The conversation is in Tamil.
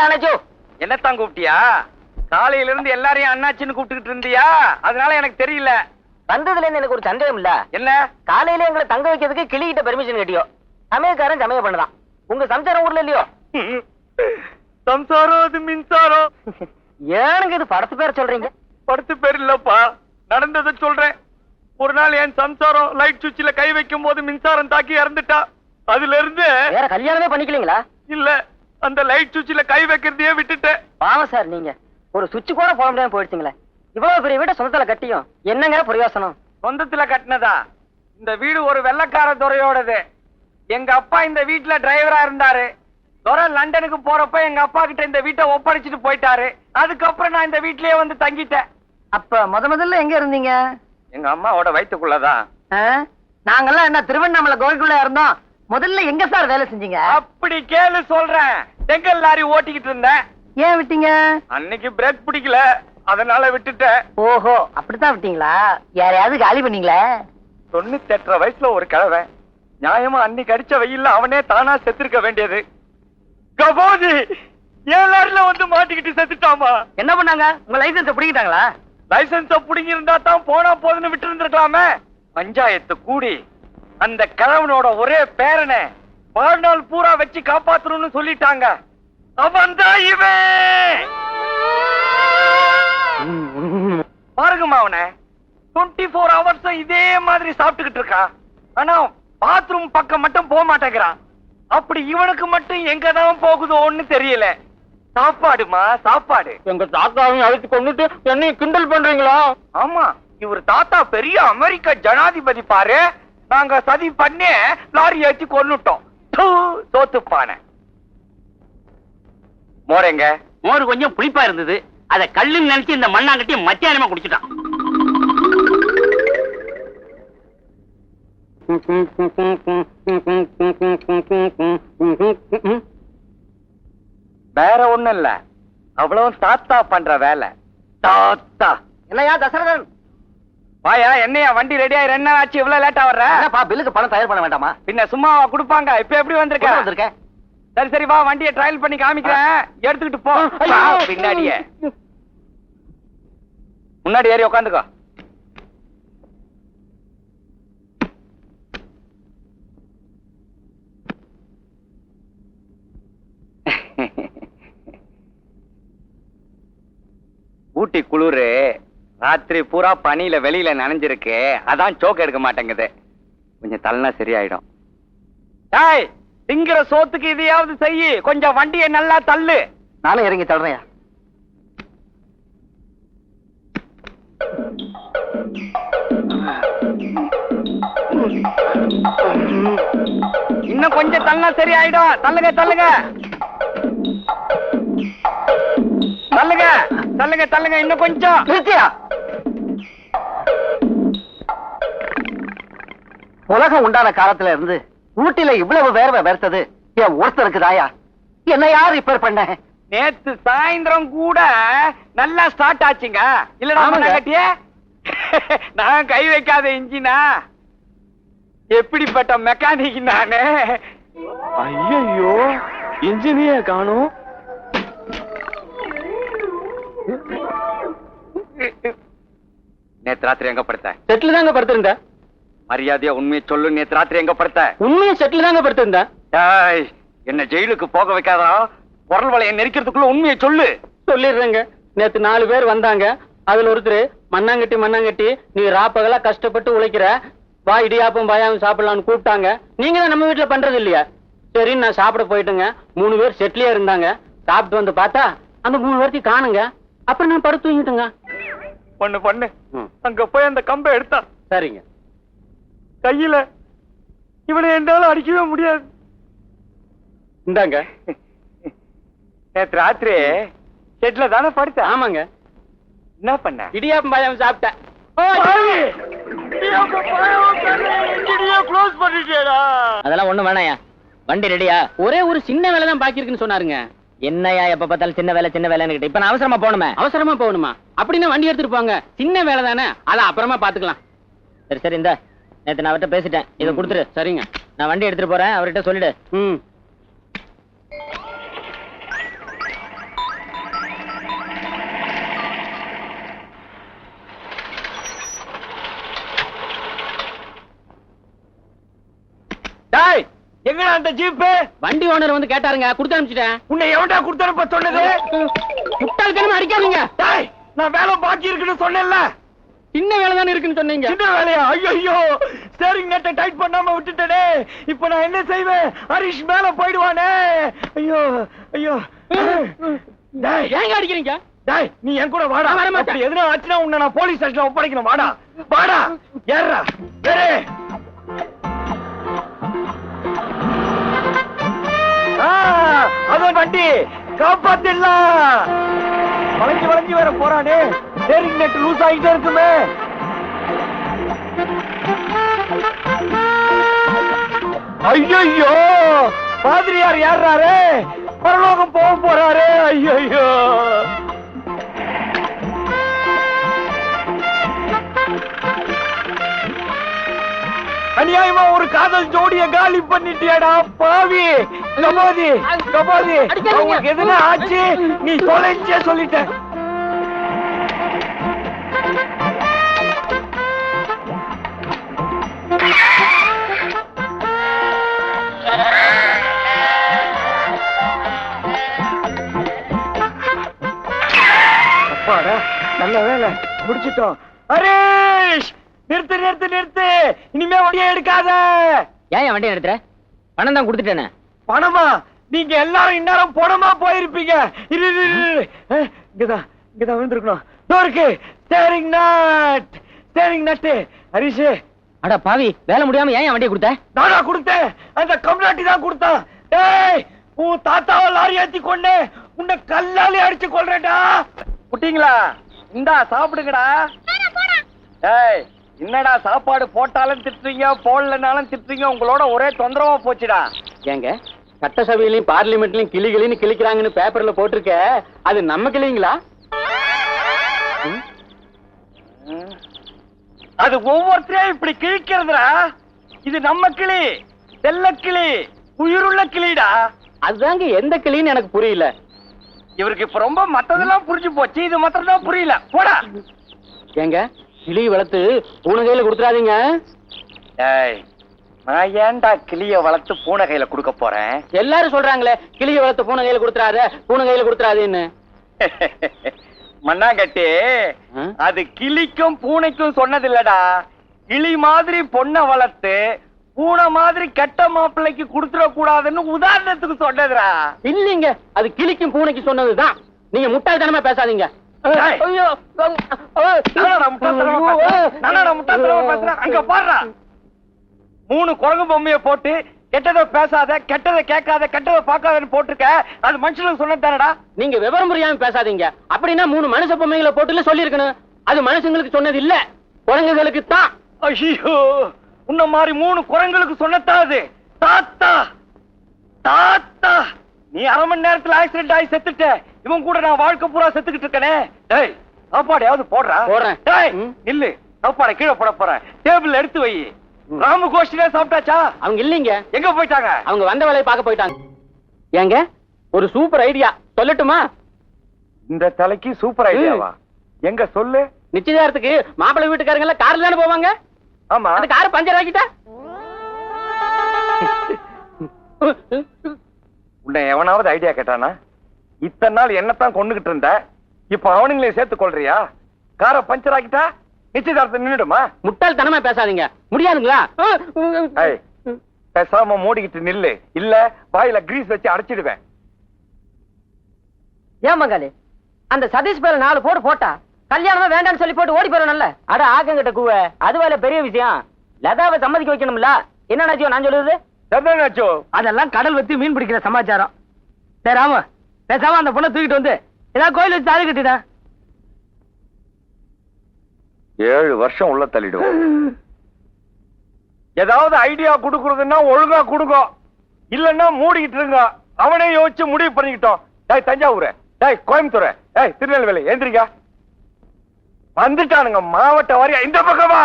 அண்ணாச்சோ. என்னத்தான் கூப்பிட்டியா? காலையில இருந்து எல்லாரையும் அண்ணாச்சின்னு கூப்பிட்டுக்கிட்டு இருந்தியா? அதனால எனக்கு தெரியல. வந்ததுல இருந்து எனக்கு ஒரு சந்தேகம் இல்ல. என்ன? காலையில எங்களை தங்க வைக்கிறதுக்கு கிளிகிட்ட பெர்மிஷன் கேட்டியோ? சமயக்காரன் சமயம் பண்ணதான். உங்க சம்சாரம் ஊர்ல இல்லையோ? சம்சாரம் அது மின்சாரம். ஏனுங்க இது படத்து பேர் சொல்றீங்க? படத்து பேர் இல்லப்பா, நடந்ததை சொல்றேன். ஒரு நாள் என் சம்சாரம் லைட் சுவிட்சில கை வைக்கும் போது மின்சாரம் தாக்கி இறந்துட்டா. அதுல இருந்து வேற கல்யாணமே பண்ணிக்கலீங்களா? இல்ல, அந்த லைட் சுவிட்சில கை வைக்கிறதையே விட்டுட்டேன். பாவம் சார், நீங்க ஒரு சுவிட்ச் கூட போட முடியாம போயிடுச்சுங்களே. இவ்வளவு பெரிய வீட்டை சொந்தத்துல கட்டியும் என்னங்க பிரயோசனம்? சொந்தத்துல கட்டினதா? இந்த வீடு ஒரு வெள்ளக்கார துறையோடது. எங்க அப்பா இந்த வீட்டுல டிரைவரா இருந்தாரு. துறை லண்டனுக்கு போறப்ப எங்க அப்பா கிட்ட இந்த வீட்டை ஒப்படைச்சிட்டு போயிட்டாரு. அதுக்கப்புறம் நான் இந்த வீட்லயே வந்து தங்கிட்டேன். அப்ப முதல்ல எங்க இருந்தீங்க? எங்க அம்மாவோட வயிற்றுக்குள்ளதான். நாங்கெல்லாம் என்ன திருவண்ணாமலை கோவிலுக்குள்ள இருந்தோம். முதல்ல எங்க சார் வேலை செஞ்சீங்க? அப்படி கேளு சொல்றேன். செங்கல் லாரி ஓட்டிக்கிட்டு இருந்தேன். ஏன் விட்டீங்க? அன்னைக்கு பிரேக் பிடிக்கல, அதனால விட்டுட்டேன். ஓஹோ, அப்படித்தான் விட்டீங்களா? யாரையாவது காலி பண்ணீங்களா? 98 வயசுல ஒரு கிழவன் நியாயமா அன்னைக்கு அடிச்ச வெயில்ல அவனே தானா செத்துருக்க வேண்டியது. கபோதி ஏன் லாரில வந்து மாட்டிக்கிட்டு செத்துட்டாமா. என்ன பண்ணாங்க? உங்க லைசன்ஸ் பிடிக்கிட்டாங்களா? லைசன்ஸ புடிங்கி இருந்தா தான் போனா போதுன்னு விட்டு இருந்திருக்கலாமே. பஞ்சாயத்து கூடி அந்த கிழவனோட ஒரே பேரனை வாழ்நாள் பூரா வச்சு காப்பாத்தணும்னு சொல்லிட்டாங்க. அவன் தான் இவன். பாருங்கம்மா, அவனை 24 ஹவர்ஸ் இதே மாதிரி சாப்பிட்டுக்கிட்டு இருக்கான். ஆனா பாத்ரூம் பக்கம் மட்டும் போக மாட்டேங்கிறான். அப்படி இவனுக்கு மட்டும் எங்கதான் போகுதோன்னு தெரியல. சாப்பாடுமா சாப்பாடு. எங்க தாத்தாவையும் அழைத்து கொண்டுட்டு என்னையும் கிண்டல் பண்றீங்களா? ஆமா, இவர் தாத்தா பெரிய அமெரிக்க ஜனாதிபதி பாரு. நாங்க சதி பண்ணி லாரி ஏற்றி கொன்னுட்டோம். தோத்துப்பான மோரங்க. மோர் கொஞ்சம் புளிப்பா இருந்தது. அத கல்லுன்னு நினைச்சு இந்த மண்ணாங்கட்டி மத்தியானமா குடிச்சுட்டான். வேற ஒண்ணும் இல்ல, அவ்வளவு தாத்தா பண்ற வேலை. தாத்தா என்னையா தசரதன்? வாயா, என்னையா வண்டி ரெடியா 2 நாள் ஆச்சு, இவ்வளவு லேட்டா வர்ற? பில்லுக்கு பணம் தயார் பண்ண வேண்டாமா? பின்ன சும்மாவா கொடுப்பாங்க? இப்ப எப்படி வந்திருக்க? சரி சரி, வா வண்டியை ட்ரையல் பண்ணி காமிக்கிறேன், எடுத்துக்கிட்டு போ. பின்னாடியே முன்னாடி ஏறி உட்காந்துக்கோ. ஊட்டி குளிரு, ராத்திரி பூரா பனியில வெளியில நனைஞ்சிருக்கு. அதான் சோக்கு எடுக்க மாட்டேங்குது. கொஞ்சம் தள்ளனா சரியாயிடும். டேய், திங்கிற சோத்துக்கு இதையாவது செய்யி. கொஞ்சம் வண்டியை நல்லா தள்ளு. நானும் இறங்கி தள்ளுறேன். இன்னும் கொஞ்சம் தள்ளனா சரியாயிடும். தள்ளுங்க தள்ளுங்க தள்ளுங்க தள்ளுங்க தள்ளுங்க, இன்னும் கொஞ்சம். உலகம் உண்டான காலத்துல இருந்து ஊட்டில இவ்வளவு வேர்வை வெறுத்தது என் ஒருத்தருக்கு தாயா. என்ன யார் ரிப்பேர் பண்ண? நேத்து சாயந்தரம் கூட நல்லா ஸ்டார்ட் ஆச்சுங்க. இல்ல கட்டிய நான் கை வைக்காத இன்ஜினா. எப்படிப்பட்ட மெக்கானிக் நானு. ஐயோ, இன்ஜினிய காணும். நேத்து ராத்திரி எங்க படுத்த? செட்டில் தாங்க படுத்திருந்த. மரியாதையா உண்மையை சொல்லு. நேத்து ராத்திரி எங்க படுத்த? உண்மையை செட்டில் தாங்க படுத்திருந்த. என்ன ஜெயிலுக்கு போக வைக்காதா? குரல் வளைய நெரிக்கிறதுக்குள்ள உண்மையை சொல்லு. சொல்லிடுறேங்க. நேத்து 4 பேர் வந்தாங்க. அதுல ஒருத்தர் மண்ணாங்கட்டி நீ ராப்பகலா கஷ்டப்பட்டு உழைக்கிற, வா இடியாப்பம் பாயாவும் சாப்பிடலாம்னு கூப்பிட்டாங்க. நீங்க தான் நம்ம வீட்டுல பண்றது இல்லையா? சரின்னு நான் சாப்பிட போயிட்டுங்க. 3 பேர் செட்லயே இருந்தாங்க. சாப்பிட்டு வந்து பார்த்தா அந்த 3 பேர்த்தையும் காணுங்க. அப்புறம் நான் படுத்து தூங்கிட்டுங்க. பண்ணு அங்க போய் அந்த கம்பை எடுத்தா. சரிங்க. கையில இவனை என்னால அடிக்கவே முடியாது. இந்தாங்க. நேற்று ராத்திரி செட்ல தானே படுத்த? ஆமாங்க. என்ன பண்ண? இடியாப்பம் பாயாவும் சாப்பிட்டேன். அதெல்லாம் ஒண்ணும் வேணாயா. வண்டி ரெடியா? ஒரே ஒரு சின்ன வேலை தான் பாக்கி இருக்குன்னு சொன்னாருங்க. என்னையா எப்ப பார்த்தாலும் சின்ன வேலைன்னு கிட்ட. இப்ப நான் அவசரமா போகணுமே. அவசரமா போகணுமா? அப்படின்னா வண்டி எடுத்துட்டு போங்க. சின்ன வேலை தானே, அத அப்புறமா பாத்துக்கலாம். சரி சரி, இந்த நேத்து நான் அவர்கிட்ட பேசிட்டேன். இதை கொடுத்துரு. சரிங்க, நான் வண்டி எடுத்துட்டு போறேன். அவர்கிட்ட சொல்லிடு. எங்கடா அந்த ஜீப்பு? வண்டி ஓனர் வந்து கேட்டாருங்க, கொடுத்து அனுப்பிச்சிட்டேன். உன்னை எவன்டா கொடுத்தனுப்ப சொன்னது? முட்டாள்தனமா அடிக்காதீங்க. டேய், நான் வேலை பாக்கி இருக்குன்னு சொன்னேன்ல. சின்ன வேலை தானே இருக்குன்னு சொன்னீங்க. சின்ன வேலையா? ஐயோ, ஸ்டீரிங் நட்டை டைட் பண்ணாம விட்டுட்டேனே. இப்ப நான் என்ன செய்வேன்? ஹரிஷ் மேல போயிடுவானே. ஐயோ ஐயோ. டேய், ஏங்க அடிக்கிறீங்க? டேய், நீ என் கூட வாடா. நான் வரமாட்டேன். அப்படி எதுனா ஆச்சுன்னா உன்னை நான் போலீஸ் ஸ்டேஷன்ல ஒப்படைக்கணும். வாடா வாடா. ஏறா ஏறு. அதான் வண்டி, காப்பாத்திடலாம். வளைஞ்சு வளைஞ்சு வேற போறானே. ஸ்டீரிங் நட் லூஸ் ஆகிட்டே இருக்குமே. ஐயோ, பாதிரியார் ஏறாரு, பரலோகம் போக போறாரு. ஐயோ, அநியாயமா ஒரு காதல் ஜோடிய காலி பண்ணிட்டியாடா பாவி. கபாதி கபாதி, உங்களுக்கு எதுனா ஆச்சு நீ தொலைச்சே சொல்லிட்ட. அப்பாடா, நல்ல வேலை முடிச்சிட்டோம். ஹரீஷ், நிறுத்து நிறுத்து நிறுத்து. இனிமே வண்டியை எடுக்காத. ஏன் வண்டியை எடுத்துற? பணம் தான் கொடுத்துட்டேனே. பணமா? நீங்க எல்லாரும் இந்நேரம் பணமா போயிருப்பீங்க. இங்கதான் இங்கதான் விழுந்திருக்கணும். இருக்கு steering nut, steering nut. Harish, அட பாவி, வேலை முடியாம ஏன் வண்டியை கொடுத்த? நானா கொடுத்தேன்? அந்த கம்நாட்டி தான் கொடுத்தான். டேய், உன் தாத்தாவை லாரி ஏத்தி கொண்டு உன்னை கல்லாலே அடிச்சு கொள்றேன்டா. குட்டிங்களா, இந்தா சாப்பிடுங்கடா. டேய், என்னடா சாப்பாடு போட்டாலும் திட்டுறீங்க, போடலனாலும் திட்டுறீங்க. உங்களோட ஒரே தொந்தரவா போச்சுடா. ஏங்க, சட்டசபையிலயும் பார்லிமெண்ட்லயும் கிளிகளின்னு கிளிக்கிறாங்கன்னு பேப்பர்ல போட்டிருக்க, அது நம்ம கிளிங்களா? அது ஒவ்வொருத்தரையும் இப்படி கிழிக்கிறதுடா. இது நம்ம கிளி, செல்ல கிளி, உயிருள்ள கிளிடா. அதுதாங்க எந்த கிளின்னு எனக்கு புரியல. இவருக்கு இப்ப ரொம்ப மத்ததெல்லாம் புரிஞ்சு போச்சு, இது மாத்திரம் தான் புரியல. போடா. ஏங்க, கிளி வளர்த்து பூனை கையில கொடுத்துறாதீங்க. டேய், நான் ஏன்டா கிளிய வளர்த்து பூனை கையில கொடுக்க போறேன்? எல்லாரும் சொல்றாங்களே, கிளிய வளர்த்து பூனை கையில கொடுத்துறாரு, பூனை கையில கொடுத்துறாதுன்னு. மண்ணாங்கட்டி, அது கிளிக்கும் பூனைக்கும் சொன்னதில்லடா. கிளி மாதிரி பொண்ணை வளர்த்து பூனை மாதிரி கெட்ட மாப்பிள்ளைக்கு கொடுத்துட கூடாதுன்னு உதாரணத்துக்கு சொன்னதுடா. இல்லீங்க, அது கிளிக்கும் பூனைக்கு சொன்னதுதான். நீங்க முட்டாள்தனமா பேசாதீங்க. அங்க பாடுறா, 3 குரங்கு பொம்மையை போட்டு கெட்டதை பேசாத, கெட்டதை கேட்காத, கெட்டதை பார்க்காதன்னு போட்டிருக்க. அது மனுஷனுக்கு சொன்னதானடா. நீங்க விவரம் புரியாம பேசாதீங்க. அப்படின்னா 3 மனுஷ பொம்மைகளை போட்டுல சொல்லி இருக்கணும். அது மனுஷங்களுக்கு சொன்னது இல்ல, குரங்குகளுக்கு தான். ஐயோ, உன்ன மாதிரி 3 குரங்குகளுக்கு சொன்னதாது. தாத்தா தாத்தா, நீ அரை மணி நேரத்துல ஆக்சிடென்ட் ஆகி செத்துட்ட. இவன் கூட நான் வாழ்க்கை பூரா செத்துக்கிட்டு இருக்கனே. டேய், சாப்பாடையாவது போடுறா. போடுறேன். டேய், இல்ல, சாப்பாடை கீழே போட போறேன். டேபிள் எடுத்து வை. ராமு கோஷ்டிலே சாப்பிட்டாச்சா? அவங்க இல்லீங்க. எங்க போயிட்டாங்க? அவங்க வந்த வேலையை பார்க்க போயிட்டாங்க. ஏங்க, ஒரு சூப்பர் ஐடியா சொல்லட்டுமா? இந்த தலைக்கு சூப்பர் ஐடியாவா? எங்க சொல்லு. நிச்சயதார்த்தத்துக்கு மாப்பிள்ளை வீட்டுக்காரங்க எல்லாம் கார்ல தானே போவாங்க. ஆமா, அந்த கார் பஞ்சர் ஆக்கிட்டா உன்னை எவனாவது ஐடியா கேட்டானா? இத்தனை நாள் என்னத்தான் கொண்டுகிட்டு இருந்த, இப்ப அவனுங்களே சேர்த்து கொள்றியா? காரை பஞ்சர் ஆக்கிட்டா நிச்சயதார்த்தம் நின்னுடுமா? முட்டாள்தனமா பேசாதீங்க. முடியாதுங்களா? பேசாம மூடிக்கிட்டு நில்லு, இல்ல வாயில கிரீஸ் வச்சு அடைச்சிடுவேன். ஏன் மங்காளி, அந்த சதீஷ் பேர 4 போடு போட்டா கல்யாணமா வேண்டாம்னு சொல்லி போட்டு ஓடி போறோம்ல. அட ஆக்கங்கிட்ட கூவ, அதுவேல பெரிய விஷயம். லதாவை சம்மதிக்க வைக்கணும்ல. என்ன நாச்சியோ நான் சொல்லுது? அதெல்லாம் கடல் வச்சு மீன் பிடிக்கிற சமாச்சாரம். சரி, ஆமா, பேசாம அந்த பொண்ணை தூக்கிட்டு வந்து ஏதாவது கோயில் வச்சு தாலி கட்டிட்டேன். 7 வருஷம் உள்ள தள்ளிடுவோம். ஏதாவது ஐடியா குடுக்குறதுன்னா ஒழுங்கா குடுங்க, இல்லன்னா மூடிக்கிட்டு இருங்க. அவனே யோசிச்சு முடிவு பண்ணிக்கிட்டோம். டேய் தஞ்சாவூர், டேய் கோயம்புத்தூர், டேய் திருநெல்வேலி, எந்திரிக்கா. வந்துட்டானுங்க மாவட்ட வாரியா. இந்த பக்கமா